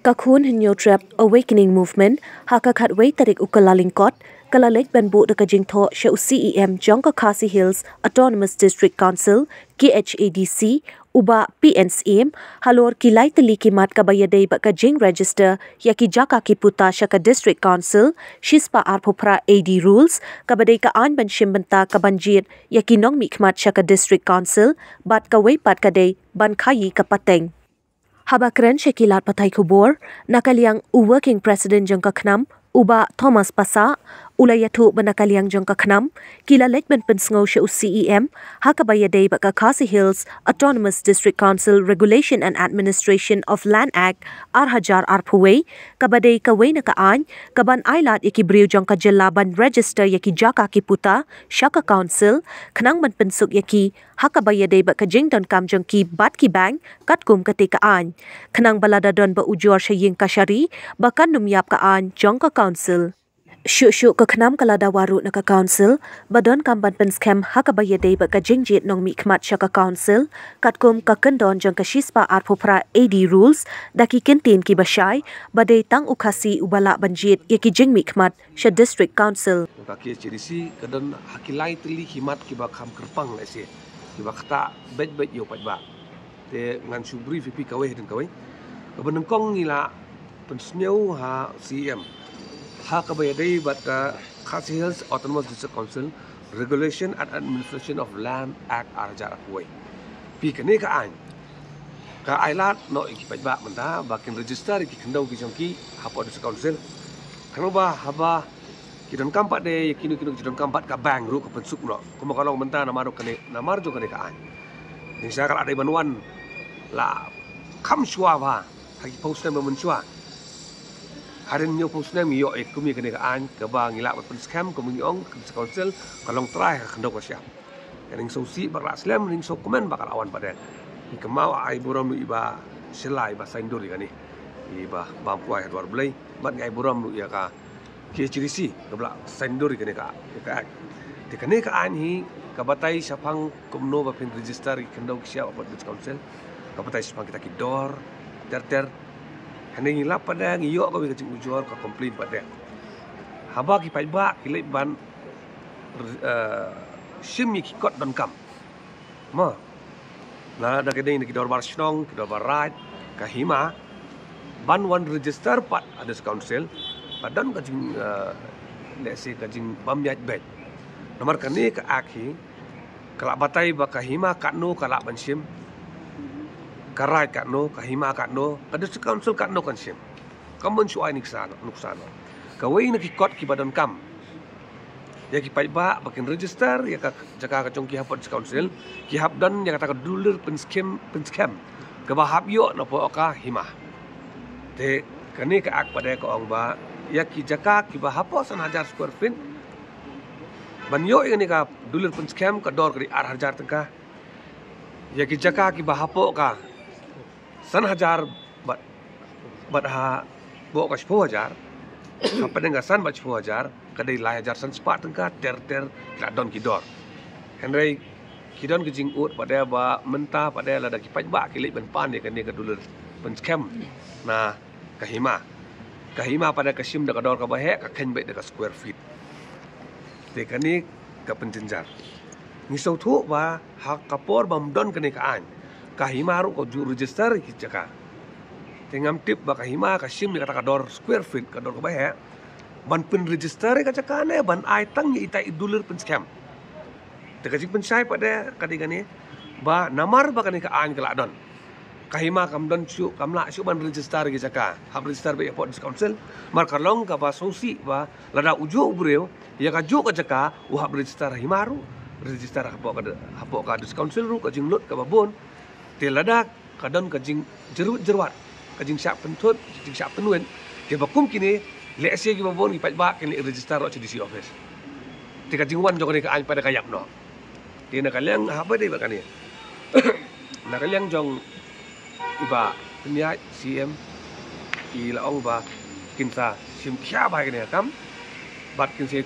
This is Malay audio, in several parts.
Kakun Hinyo Trap Awakening Movement hakakat wei tarik ukalalingkot kalalek banbu de kajingtho shau CEM Jongka Khasi Hills Autonomous District Council KHADC uba PNCM halor kilai teli kimat kabayadei bak kajing register yaki jaka kiputa shaka District Council shispa arpopra AD rules kabadei ka an banshim benta kabanjir yaki nong mikmat shaka District Council bat kawei pat kadei ban khayi kapateng. Habakren Shekilat Patai Kubor, nakaliang working president jangka khnam, uba Thomas Pasa, ulayatu benakaliang jangka khnam, kilalek ben pensngau shau CEM, hakabayadei baka Khasi Hills Autonomous District Council Regulation and Administration of Land Act Arhajar Arpuwei, kabadei kawei nakaan, kaban ailat ikibriu jangka jelaban register yaki jaka kiputa, shaka council, khnang ben pensuk yaki, hakabayadei baka jingdon kam jangki bat ki bang, katkum katikaan. Khnang balada don ba ujor shaying kashari, bakan numyap kaan jangka council. Syuk-syuk ke khnam kalada waru naka council, badon kamban penskem hakabayadei baka jingjit nong mikmat shaka council, katkum kakendon jangka shispa arpopra AD rules, daki kentin ki basyai, badai tang ukasi ubala banjit yaki jing mikmat sha district council. Kaki CDC kadon hakilai teli himat ki bak ham kerpang lesi, ki bak ta bet-bet yo pat ba. Te ngan subri fipi kawai dan kawai. Kebenengkong ngila pensnyau ha CM. Ha kabayadei bat Khasi Hills Autonomous District Council Regulation and Administration of Land Act Arhajar Arpuwei. Pi kene ka an. Ka ailat no iki pat ba menta bakin register iki kendau ki jongki hapo District Council. Kanoba haba kidon kampat de kinu kidon kampat ka bang ru ka pensuk no. Kuma kalong menta namar jo kene ka an. Ni sa kala ada banuan la kam shua ba hagi postem menshua. Harin nyo postem yo kumi kene ka an ka ba ngila pat scam kumi ong council kalong try ka kendo ka siap. Yang sosi bakla slam ning so komen bakal awan pada. Ikemau ai buram lu iba selai ba saindur kan ni. Iba bampu ai hadwar blai bat ngai buram lu ya ka KHDC kabla saindur kene ka. Te kene ka an hi kabatai sapang kumno ba pin register kendo siap apa District Council. Kabatai sapang kita ki dor ter Hani ngilap pada ngiyok kami kecing ujor ka komplain pada. Haba ki paiba kilai ban sim ki kot don kam. Ma. Na da kedai ki dor bar snong, ki dor bar right, ka hima ban wan register pat ada council. Padan kecing lesi kecing bamyat bet. Nomor kani ka akhi kalak batai ba ka hima katno kalak ban sim. Karai kat no, kahima kat no, kada council kat no kan sim. Kamun suai niksano. Kawai nak ikot ki badan kam. Ya ki paiba bakin register ya ka jaka ka chong ki hapot council, ki hap dan ya kata ka duler pen scam. Ka ba hap yo no po ka hima. Te kani ka ak pada ka ong ba ya ki jaka ki ba hapo 1,000 square feet. Ban yo ini ka duler pen scam ka dor ka di 8,000 tengka. Ya ki jaka ki ba hapo ka 1,000 bat ha bo ka 10,000 apa dengan san bat 10,000 kadai 1,000 san sepat tengka ter kladon kidor Henry kidon ke jingut pada ba mentah pada lada ki paj ba kilik ban pan dia kan dia kedulur ban scam nah kahima pada kasim da kador ka bahe ka ken bet da square feet te kani ka penjenjar ni sau thu ba hak kapor bam don kani ka an kahima ru ko ju register ki jaka tengam tip ba kahima ka sim kata kador square feet kador ka bahe ban pen register ka jaka ne ban ai tang ni itai dulur pen scam te ka jing pen sai pada kadi gani ba namar ba kani ka an kala don kahima kam don chu kamla chu ban register ki jaka hab register be port council mar kalong ka ba sosi ba lada uju ubreu ya ka ju ka jaka u hab register himaru register hapo ka council ru ka jing lut ka babon te lada kadon ka jing jerwat ka jing syak pentut jing syak penuen ke bakum kini lese ki babon ki pajba kini register ro CDC office te ka jing wan jong ni ka an pada kayap no te na kalyang apa dei ba kani na kalyang jong iba peniat CM i laong ba kinsa sim kya ba kini kam bat kinsa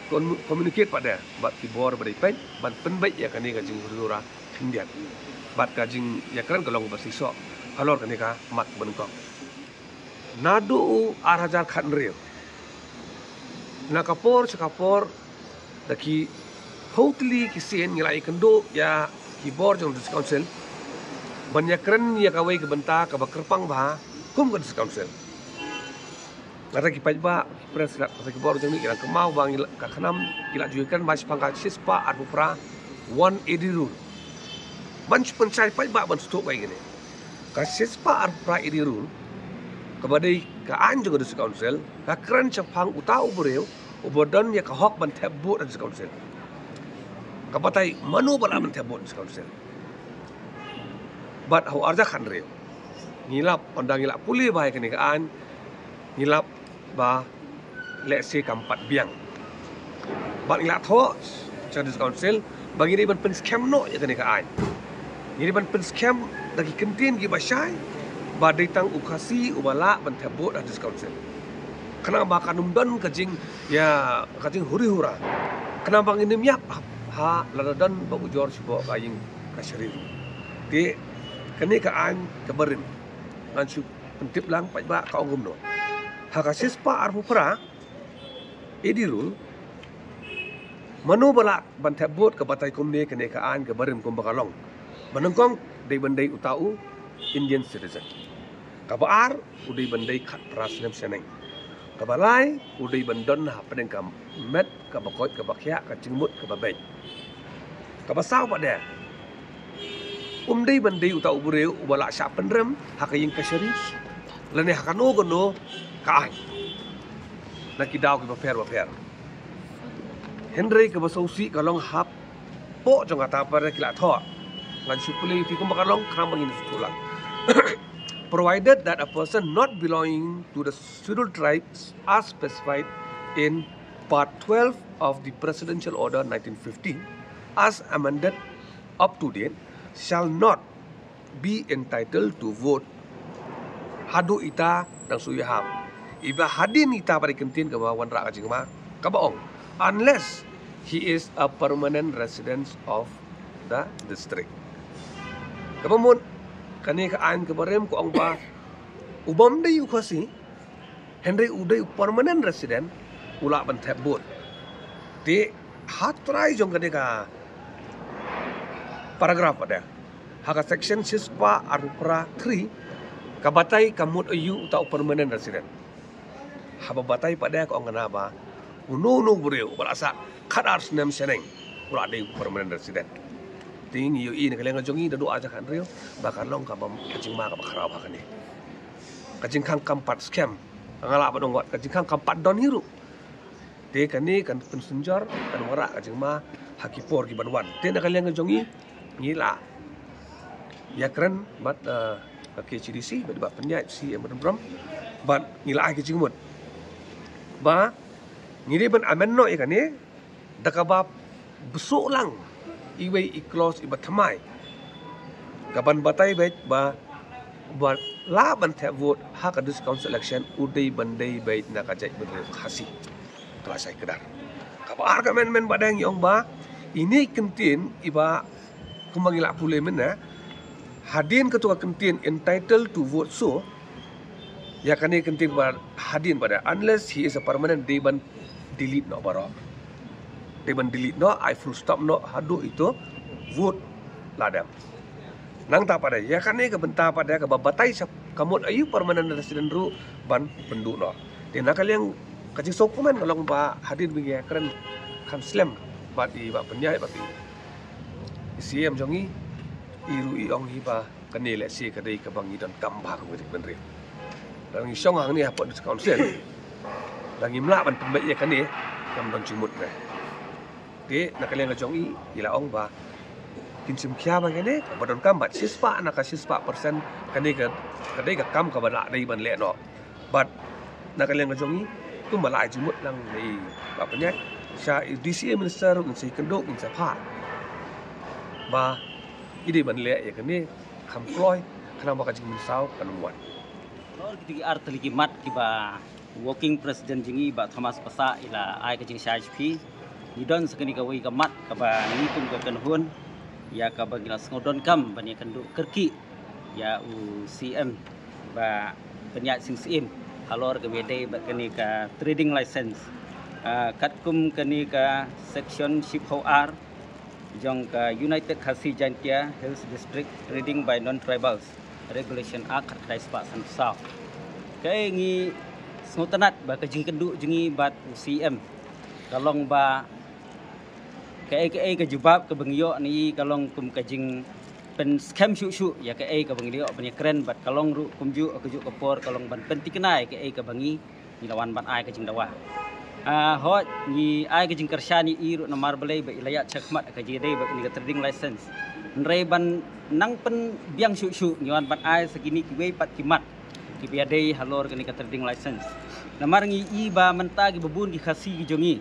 communicate pada bat ki bor pada pen ban penbaik ya kani ka jing hurura indian bat kajing ya keren kalong basisok kalor kani ka mat bengkok nadu arhajar khat rio na kapor chakapor daki hotli kisien ngilai kendo ya kibor jong dis council banyak keren ya kawai ke benta ka bakerpang ba kum ke dis council Nara kipai ba pres la ka kibor jong ni ilang kemau bang ka khanam ila juikan mas pangka sispa arpura 180 rule Banch pencai pai ba ban stok bai gini. Ka sispa arpra iri rule kabadai ka anjung dis council ka kran chapang utau bereu ubodon ya ka hok ban tebut dis council. Ka patai manu bala ban tebut dis council. Bat hau arja khan reu. Ngilap ondang ngilap puli bai kini ka an ngilap ba let's say kampat biang. Bat ngilap tho cha dis council bagi ni ban pen scam no ya kini ka an. Ini ban pen scam dagi kentin gi basyai badai tang ukasi ubala ban tebut dis council. Kena bakanum don kajing ya kajing huri-hura. Kena bang ini miap ha ladadan ba ujor sibo kaying kasyari. Ti kani ka an kabarin. Ansu pentip lang pai ba ka ongum no. Ha kasis pa arfu pra edirul manu bala ban tebut ka batai kumne kani ka an kabarin kum bakalong. Menengkong dari bandai utau Indian citizen. Kabar udai bandai khat prasnem seneng. Kabalai udai bandon ha pedeng kam met kabakot kabakya ka cingmut kababej. Kabasau pada. Dai bandai utau bureu ubala sya pendrem ha kaying kasyari. Lene hakano gono ka ai. Nakidau ki baper. Henry kabasausi kalong hap po jong kata pada kila tho. Ngan supuli fikum bakalong kram bangin sutulang. Provided that a person not belonging to the scheduled tribes as specified in Part 12 of the Presidential Order 1950 as amended up to date shall not be entitled to vote. Hadu ita dan suyaham. Iba hadin ita pada kentin ke wan rak kajing ma kabaong unless he is a permanent resident of the district. Kapamun kani ka an kabarem ko ang ba ubam day ukasi Henry uday permanent resident ula ban tebut di hatrai jong kani ka paragraph pada haka section sispa arupra 3 kabatai kamut ayu utau permanent resident haba batai pada ko ang ba uno bureu balasa khadar snem seneng ula day permanent resident ting yu in kaleng jongi da doa jakan rio bakar long ka bam kacing ma ka bakarau ba kani kacing kang kampat scam ngala ba donggot kacing kang kampat don hiru te kani kan pensunjor kan wara kacing ma hakipor ki banwan te na kaleng jongi ngila ya keren bat ke CDC ba penyat si emdrom bat ngila ai kacing mut ba ngiri ban amenno e kani dakaba besuk lang iway iklos iba thamai kaban batai bait ba laban the vote hak adus council election udai bandai bait na kajai bener khasi terasai kedar kabar ka men badang yong ba ini kentin iba kumangila pule mena hadin ketua kentin entitled to vote so ya kani kentin ba hadin pada unless he is a permanent deban delete no barok Deban delete no, I full stop no, hadu itu vote ladam. Nang tak pada, ya kan ni kebentar pada kebabatai kamu ayu permanent resident ru ban penduk no. Dia nak kalian kacing sokuman kalau ba hadir begini keren kan slam bat di ba penyai bat di. Siam jongi iru iong hiba kene le si kadai ke bangi dan kambah ke bener. Dan isong hang ni apa di council. Lagi melak ban pembaik ya kan ni yang don cimut ni. Di nak kalian ngajongi ila ong ba kinsim kya ba kene badon kam bat sispa nak sispa persen kane ka kadai ka kam ka bala dai ban le no bat nak kalian ngajongi tu malai jumut lang nei ba panya sha DCA minister un si kendok un sa pha ba ide ban le ya kene kam ploy kana ba ka jing sau kan muat lor kiti art ligi mat ki ba working president jingi ba Thomas Pasa ila ai ka jing CHP ni don sakani ka wi ka mat ka ba ni tum ka kan hun ya ka bangila ngodon kam bani kenduk kerki ya UCM ba penyak sing sim halor ke bede ba kani ka trading license kat kum kani ka section ship R jong ka United Khasi Jantia Hills District Trading by Non-Tribals Regulation Act kat Spa San South kai ngi ngotanat ba ka jing kenduk jingi bat UCM kalong ba ke jubab ke bengyo ni kalong kum kajing pen scam syu ya ke ke bengyo pen keren bat kalong ru kum ju ke ju kapor kalong ban pen tikenai ke bangi ni lawan ban ai kajing dawa hot ni ai kajing kersyani i ru nomar belai ba ilayat chakmat ke jide ba ni trading license nre ban nang pen biang syu ni wan ban ai segini ki we pat kimat ki biadai halor ke ni trading license nomar ngi i ba menta ki bebun ki khasi ki jongi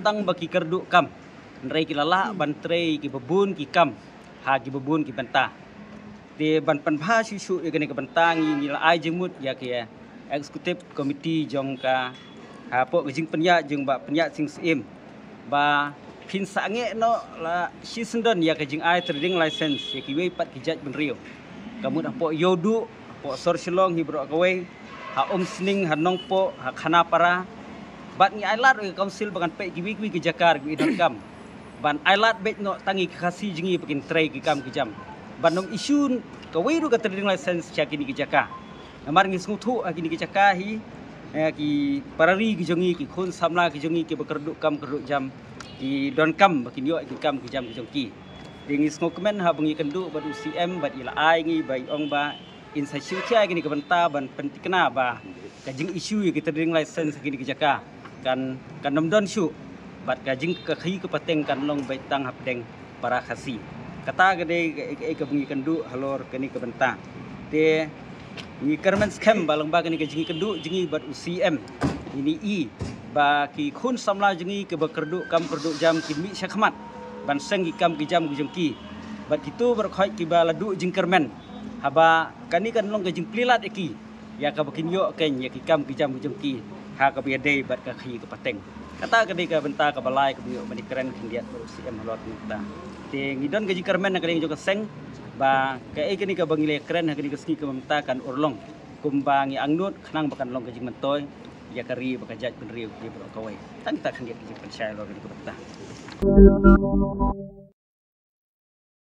tang baki kerduk kam nrei ki lala ban trei ki bebun ki kam ha ki bebun ki benta de ban panpha shu ya kene ke bentang ni la ai jemut ya ke executive committee jong ka ha po jing penya jeng ba penya sing sim ba phin sange no la shisendon ya ke jing ai trading license ya ki we pat ki jaj ben rio kamu dah po yodu po sor silong hi bro kawe ha sning ha nong po ha khana para bat ngi ailat council bagan pe ki wi ki jakar ki kam ban ailat bet no tangi khasi jingi pekin tray ki kam ki jam ban nong isun ka weiru ka trading license cha kini ki jaka amar ngi snguthu akini ki jaka hi ki parari ki jongi ki khun samla ki jongi ki bekerduk kam kerduk jam ki don kam bakin yo ki kam ki jam ki jongki dingi sngokemen ha bengi kenduk bat UCM bat ila ai ngi bai ong ba insai siu cha kini ke benta ban pentikna ba ka jing isu ki trading license kini ki jaka kan nomdon syu bat kajing ke khi ke pateng kan long bai tang hapdeng para khasi kata gede ke bengi kendu halor keni ke bentang te ni kermen scam balang ba keni ke jingi kendu jingi bat UCM ini i ba ki khun samla jingi ke bekerdu kam kerdu jam ki mi syakmat ban seng ki kam ki jam gujengki bat itu berkhoi ki ba ladu jing kermen haba kani kan long ke jing plilat eki ya ka bakin yo ken ya ki kam ki jam gujengki ha ka biade bat ka khi ke pateng kata ketika benta ke balai ke biok bani keren kendiat UCM halot kita te ngidon gaji kermen ka juga seng ba ke kini ka bangile keren kini ke ski ke benta kan urlong kumbangi angnut khnang bakan long gaji mentoy ya kari bakajat penriu di bro kawai tan kita kendiat gaji pensyai lo ke benta